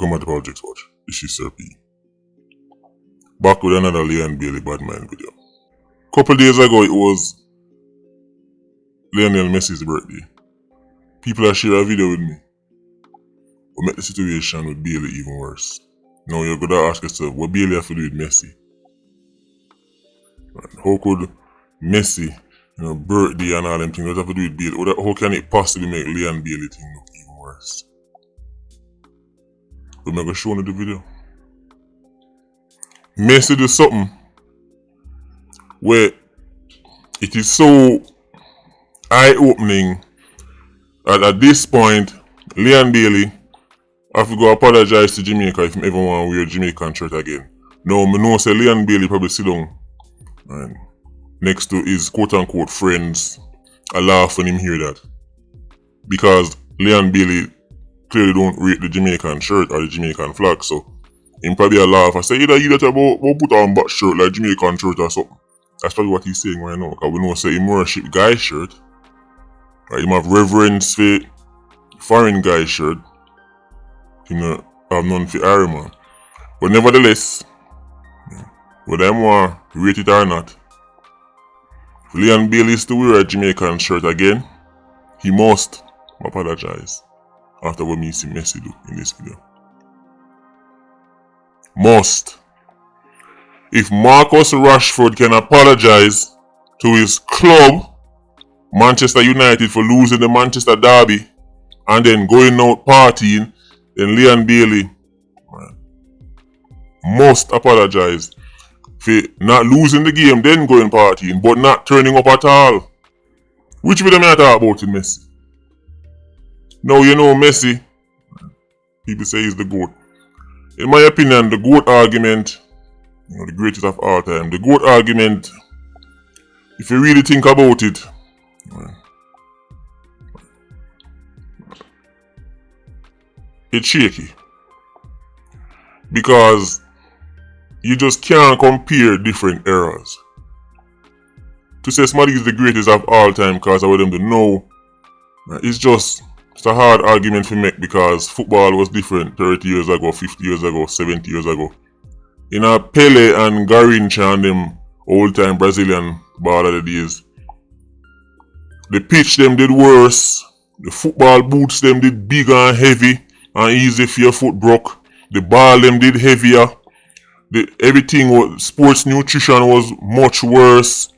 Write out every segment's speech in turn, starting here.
Welcome back to Politricks Watch. This is Sir P. Back with another Lionel Bailey Badman video. Couple days ago, it was Lionel Messi's birthday. People have shared a video with me. What made the situation with Bailey even worse. Now you're gonna ask yourself, what Bailey have to do with Messi? How could Messi, birthday and all them things, what have to do with Bailey? How can it possibly make Lionel Bailey thing look even worse? But I'm gonna show you the video. Messi do something where it is so eye-opening that at this point, Lionel Bailey have to go apologize to Jamaica if he ever want to wear a Jamaican shirt again. Now, I know say Lionel Bailey probably sit down and next to his quote-unquote friends a laugh when him hear that. Because Lionel Bailey clearly don't rate the Jamaican shirt or the Jamaican flag, so him probably a laugh. I say either you that about put on back shirt like Jamaican shirt or something. That's probably what he's saying right now. Because we know say him worship guy shirt. Right, him have reverence for foreign guy shirt. Him not have none for Iron Man. But nevertheless, whether him want rate it or not, if Lionel Bailey is to wear a Jamaican shirt again, he must apologize after what me see Messi do in this video. Must. If Marcus Rashford can apologize to his club, Manchester United, for losing the Manchester derby and then going out partying, then Lionel Bailey must apologize for not losing the game, then going partying, but not turning up at all. Which video may I talk about in Messi? Now you know Messi, people say he's the GOAT. In my opinion, the GOAT argument, the greatest of all time, the GOAT argument, if you really think about it, it's shaky. Because you just can't compare different eras. To say somebody is the greatest of all time because I want them to know, it's a hard argument to make because football was different 30 years ago, 50 years ago, 70 years ago. In a Pele and Garrincha and them old time Brazilian baller of the days, the pitch them did worse, the football boots them did bigger and heavy and easy for your foot broke, the ball them did heavier, everything was, sports nutrition was much worse,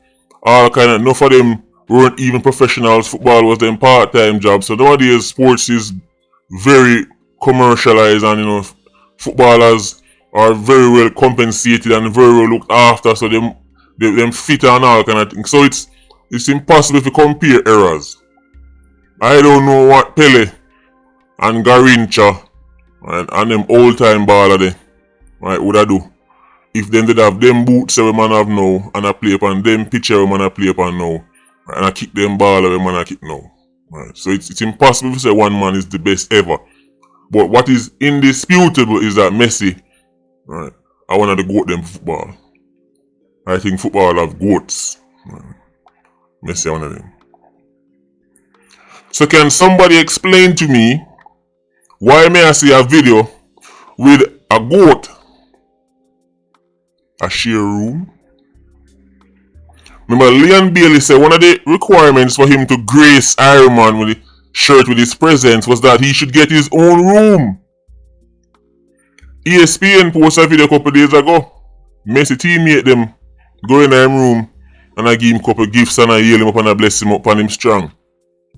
all kind of, enough of them weren't even professionals, football was them part-time job. So nowadays sports is very commercialized and footballers are very well compensated and very well looked after, so them fit and all kind of thing. So it's impossible to compare eras. I don't know what Pele and Garrincha and them old time baller they would I do if them did have them boots we man have now and I play upon them pitcher we man I play upon now. And I kick them ball every man I kick now. Right. So it's impossible to say one man is the best ever. But what is indisputable is that Messi, I want to goat them football. I think football have goats. Messi one of them. So can somebody explain to me why may I see a video with a goat a share room? Remember, Lionel Bailey said one of the requirements for him to grace Iron Man with the shirt with his presence was that he should get his own room. ESPN posted a video a couple days ago. Messi teammate them go in their room and I give him a couple gifts and I heal him up and I bless him up and him strong.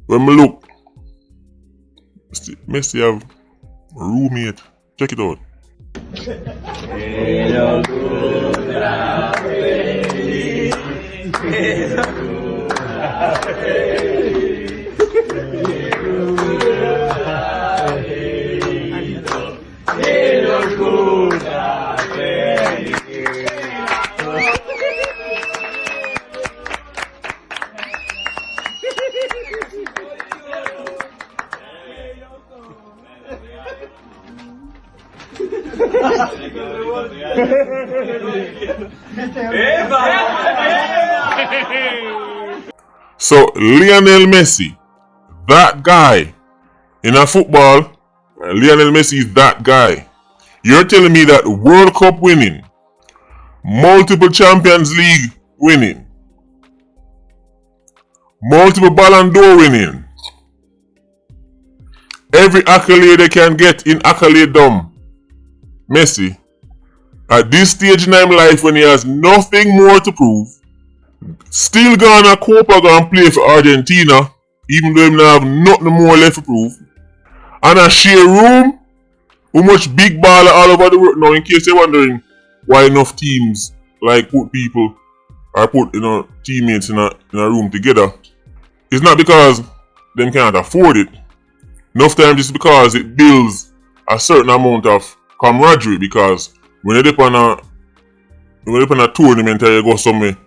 When I look, Messi have a roommate. Check it out. So Lionel Messi, that guy in a football, Lionel Messi is that guy. You're telling me that World Cup winning, multiple Champions League winning, multiple Ballon d'Or winning, every accolade they can get in accolade dumb, Messi, at this stage in his life when he has nothing more to prove, still gonna Copa gonna play for Argentina, even though he have nothing more left to prove, and a share room, how much big baller all over the world now, in case you're wondering why enough teams like put people or put teammates in a room together. It's not because them can't afford it. Enough times it's because it builds a certain amount of camaraderie, because when you're on a tournament or you go somewhere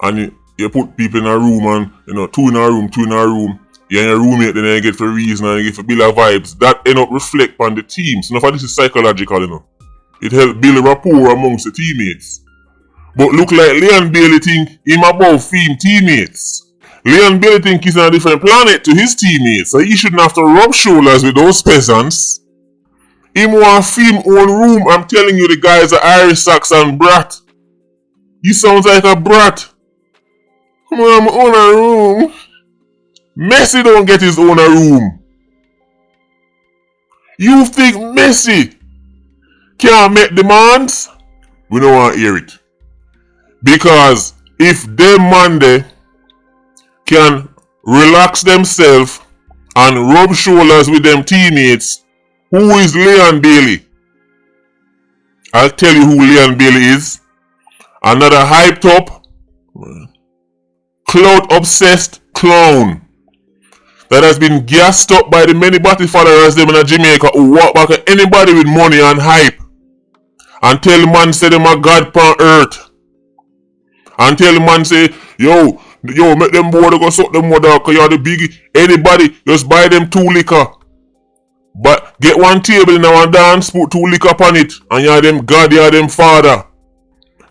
and you put people in a room and two in a room, you and your roommate, then you get for reason and you get for build a vibes, that end up reflect on the team. So this is psychological, It helps build rapport amongst the teammates. But look like Leon Bailey think him above him teammates. Leon Bailey think he's on a different planet to his teammates, so he shouldn't have to rub shoulders with those peasants. Him want film own room. I'm telling you, the guy is an Irish Saxon brat. He sounds like a brat. Come on, I'm own a room. Messi don't get his own a room. You think Messi can't make demands? We don't want to hear it. Because if them man there can relax themselves and rub shoulders with them teammates, who is Leon Bailey? I'll tell you who Leon Bailey is. Another hyped up, clout obsessed clown that has been gassed up by the many battle followers them in Jamaica who walk back at anybody with money and hype and tell the man say them a god upon earth. And tell the man say, yo, make them boy go suck them mother, cause you're the biggie. Anybody, just buy them 2 liquor. But get one table in our dance, put 2 liquor upon it, and you're them God, you're them father.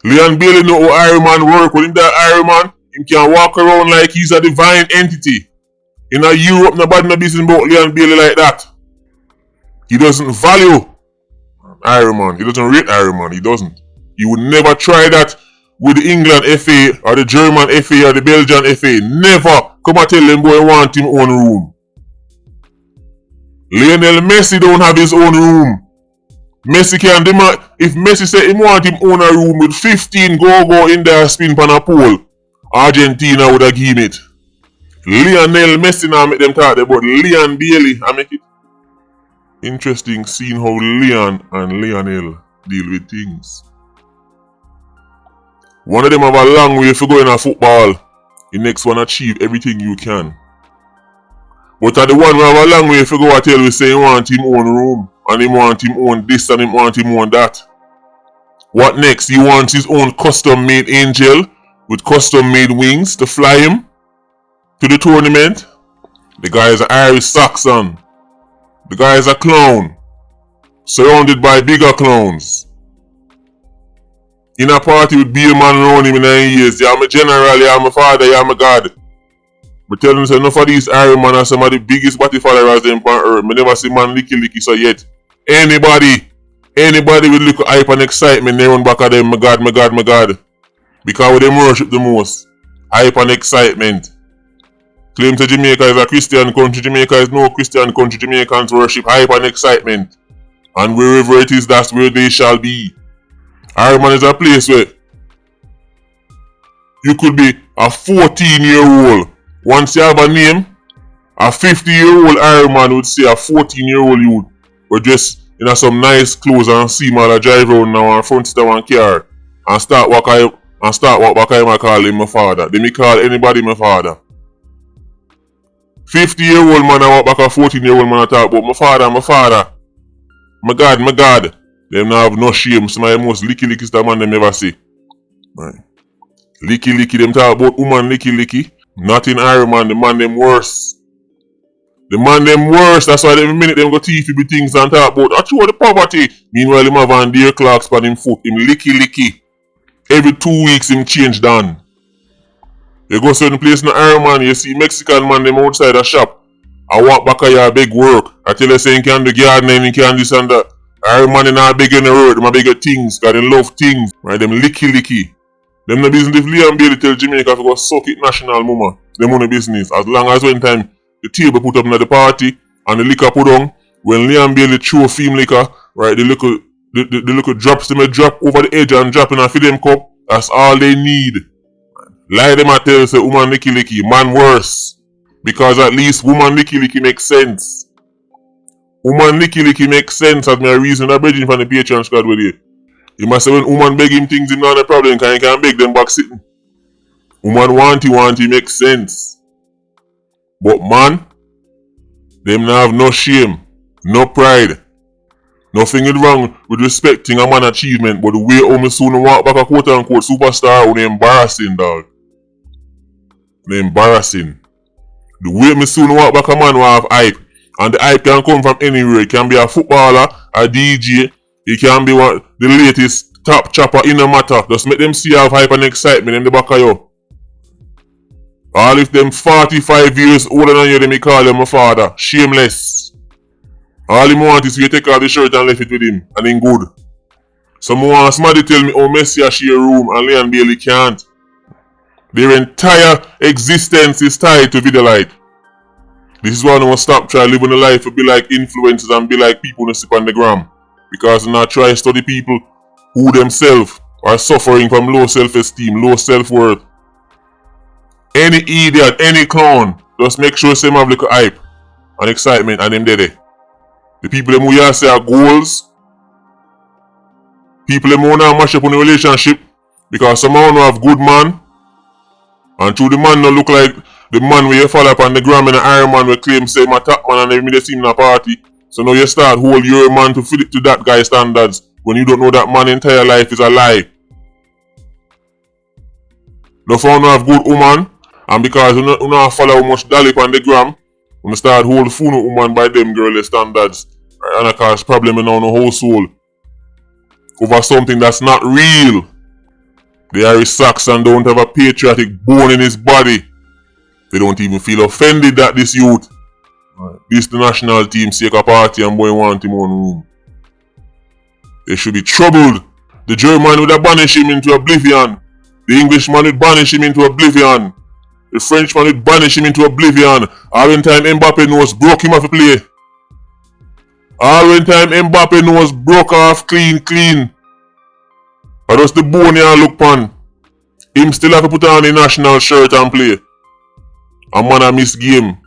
Leon Bailey know how Iron Man work. When him that Iron Man, him can walk around like he's a divine entity. In a Europe, nobody no business about Leon Bailey like that. He doesn't value Iron Man. He doesn't rate Iron Man. He doesn't. He would never try that with the England FA or the German FA or the Belgian FA. Never come and tell them boy want him own room. Lionel Messi don't have his own room. Messi can demand, if Messi say he want him own a room with 15 go in there spin pan a pole, Argentina would have given it. Lionel Messi now make them talk about Leon Bailey. I make it interesting seeing how Leon and Lionel deal with things. One of them have a long way to go in a football. The next one achieve everything you can. But the one who have a long way to go, I tell you, say he want him own room. And he want him own this and he want him own that. What next? He wants his own custom made angel with custom made wings to fly him to the tournament. The guy is an Irish Saxon. The guy is a clown. Surrounded by bigger clowns. In a party with be a man around him in 9 years. Yeah, I'm a general, yeah, I'm a father, yeah, I'm a god. But tell them, say, enough of these Iron Man are some of the biggest body followers them on earth. I never see man licky so yet. Anybody with little hype and excitement, they run back at them, my God. Because they worship the most. Hype and excitement. Claim to Jamaica is a Christian country. Jamaica is no Christian country. Jamaicans worship hype and excitement. And wherever it is, that's where they shall be. Iron Man is a place where you could be a 14-year-old. Once you have a name, a 50-year-old Iron Man would say a 14-year-old youth would dress in some nice clothes and see my drive around now and front of one car and start walk back and call him my father. Then me call anybody my father. 50-year-old man I walk back a 14-year-old man I talk about my father. My God. Them now have no shame. Some of the most licky stuff man them ever see. Right. Licky, them talk about woman licky. Not in Iron Man, the man them worse. That's why every minute them go teeth be things and talk about actually the poverty. Meanwhile him have on deer clocks on him foot. Him licky. Every 2 weeks him change down. You go certain place in the Iron Man, you see Mexican man them outside a shop. I walk back a your big work. I tell you say you can do gardening, you can this and that. Iron Man in a big in the road, them a bigger things, cause they love things. Right, them licky. Them no business if Liam Bailey tell Jamaica to go suck it national mama. Them on the business. As long as when time the table put up in the party and the liquor put on, when Liam Bailey throw film liquor, right, the little drops them a drop over the edge and drop in a for them cup, that's all they need. Lie them a tell say woman licky, man worse. Because at least woman licky makes sense. Woman licky makes sense as my reason that bridging from the Patreon squad with you. You must say when woman beg him things him not a problem, cause he can't beg them back sitting. Woman want he makes sense. But man, them not have no shame, no pride. Nothing is wrong with respecting a man's achievement, but the way how me soon walk back a quote unquote superstar when they embarrassing, dog. They embarrassing. The way me soon walk back a man will have hype. And the hype can come from anywhere. It can be a footballer, a DJ, it can be the latest top chopper in the matter. Just make them see have hype and excitement in the back of you. All if them 45 years older than you, they may call them a father. Shameless. All him want is for you to take off the shirt and left it with him. And then good. Someone wants somebody tell me how Messi a share room and Lionel Bailey can't. Their entire existence is tied to video light. This is why I don't stop trying living a life to be like influencers and be like people who sip on the gram. Because I not try to study people who themselves are suffering from low self-esteem, low self-worth. Any idiot, any clown, just make sure some have little hype and excitement and them dead. The people them who you say are goals, people them who now mash up on the relationship because some of them have good man and through the man no look like the man where you follow up on the gram and the Iron Man will claim say my top man and every day see him in a party. So now you start hold your man to fit it to that guy's standards when you don't know that man's entire life is a lie. No found have good woman and because you not follow much dolly on the gram, you start hold phone woman by them girl standards. Right? And it cause problem in our household. Over something that's not real. The Irish Saxon don't have a patriotic bone in his body. They don't even feel offended that this youth, this the national team take a party and boy want him on room. They should be troubled. The German would have banished him into oblivion. The Englishman would banish him into oblivion. The Frenchman would banish him into oblivion. All when time Mbappe knows broke him off a play. All when time Mbappe knows broke off clean. But just the bone here look pan. Him still have to put on the national shirt and play. A man a miss game.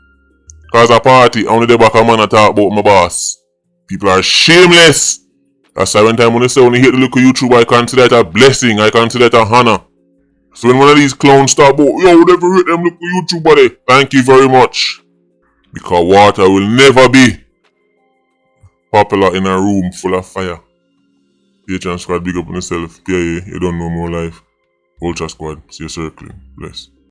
Cause a party only the back a man a talk about my boss. People are shameless. That's why when time when I say when you hit the look of YouTube, I consider it a blessing. I consider it a honor. So when one of these clowns start about, yo, whatever hit them look of YouTube, buddy. Thank you very much. Because water will never be popular in a room full of fire. Patreon squad, big up on yourself. Yeah, you don't know more life. Ultra squad, see you circling. Bless.